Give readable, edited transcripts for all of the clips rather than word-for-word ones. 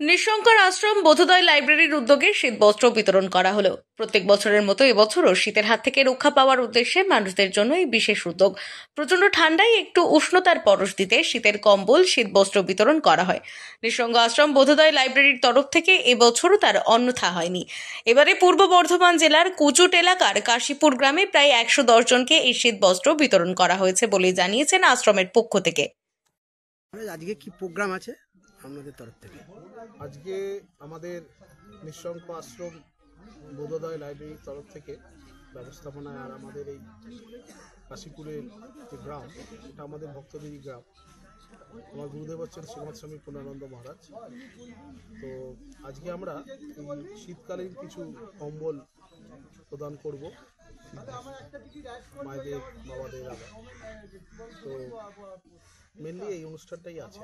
নিঃশঙ্কর আশ্রম বোধোদয় লাইব্রেরির উদ্যোগে শীত বস্ত্র বিতরণ করা হলো। প্রত্যেক বছরের মতো এবছরও শীতের হাত থেকে রক্ষা পাওয়ার উদ্দেশ্যে মানুষদের জন্য এই বিশেষ উদ্যোগ। প্রচন্ড ঠান্ডায় একটু উষ্ণতার পরশ দিতে শীতের কম্বল, শীত বস্ত্র বিতরণ করা হয়। নিঃসঙ্গ আশ্রম বোধোদয় লাইব্রেরির তরফ থেকে এবছরও তার অন্যথা হয়নি। এবারে পূর্ব বর্ধমান জেলার কুচুট এলাকার কাশীপুর গ্রামে প্রায় 110 জনকে এই শীত বস্ত্র বিতরণ করা হয়েছে বলে জানিয়েছেন আশ্রমের পক্ষ থেকে। আজকে কি প্রোগ্রাম আছে আপনাদের তরফ থেকে? আজকে আমাদের নিঃশঙ্ক আশ্রম বোধোদয় লাইব্রেরির তরফ থেকে ব্যবস্থাপনায় আর আমাদের এই কাশীপুরের যে গ্রাম, এটা আমাদের ভক্তদেরই গ্রাম। আমার গুরুদেব হচ্ছেন শ্রীমৎ স্বামী পূর্ণানন্দ মহারাজ। তো আজকে আমরা এই শীতকালীন কিছু কম্বল প্রদান করব মায়েদের, বাবাদের। তো মেনলি এই অনুষ্ঠানটাই আছে।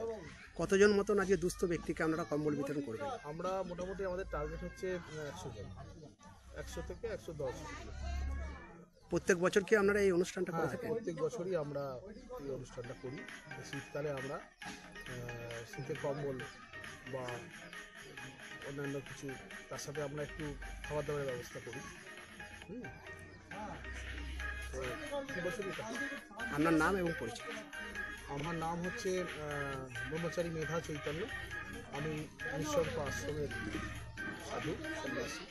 কতজন মতন আজকে দুস্থ ব্যক্তিকে আপনারা কম্বল বিতরণ করবেন? আমরা মোটামুটি আমাদের টার্গেট হচ্ছে 100 জন, 100 থেকে 110। প্রত্যেক বছর কি আপনারা এই অনুষ্ঠানটা করে থাকেন? প্রত্যেক বছরই আমরা এই অনুষ্ঠানটা করি। শীতকালে আমরা শীতের কম্বল বা অন্যান্য কিছু, তার সাথে আমরা একটু খাবার দাবারের ব্যবস্থা করি। তো এই বছরই আপনার নাম এবং পরিচয়? আমার নাম হচ্ছে ব্রহ্মচারী মেধা চৈতন্য। আমি নিঃশঙ্ক আশ্রমের সাধু সন্ন্যাসী।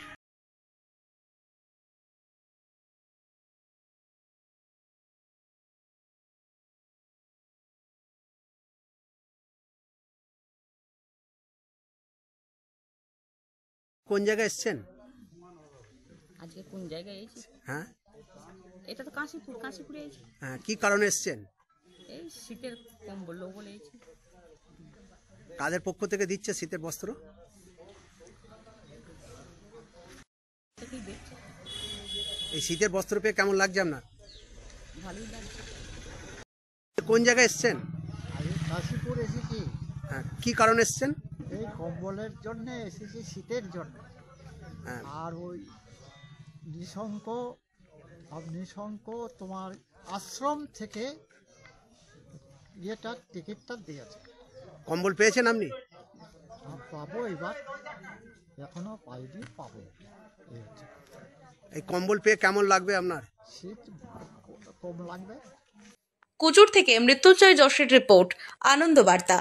কোন জায়গায় এসছেন? আজকে কোন জায়গায় এসেছি? হ্যাঁ, এটা তো কাশীপুরে এসেছি। হ্যাঁ, কি কারণে এসছেন? এই শীতের কম্বল বলে এসেছি। কাদের পক্ষ থেকে দিচ্ছে শীতের বস্ত্র? থেকেই দেখছি, এই শীতের বস্ত্র পেয়ে কেমন লাগছে আপনার? ভালোই লাগছে। কোন জায়গায় এসছেন? আমি কাশীপুর এসেছি। হ্যাঁ, কি কারণে এসছেন? এই কম্বলের জন্য এসেছি, শীতের জন্য। হ্যাঁ, আর ওই নিঃশঙ্ক তোমার আশ্রম থেকে টিকিটটা দিয়েছে। কম্বল পেয়েছেন আপনি? পাবো এবার, এখনো পাইনি, পাবো। এই হচ্ছে। এই কম্বল পেয়ে কেমন লাগবে আপনার? শীত কম লাগবে। কুচুট থেকে মৃত্যুঞ্জয় যশের রিপোর্ট, আনন্দ বার্তা।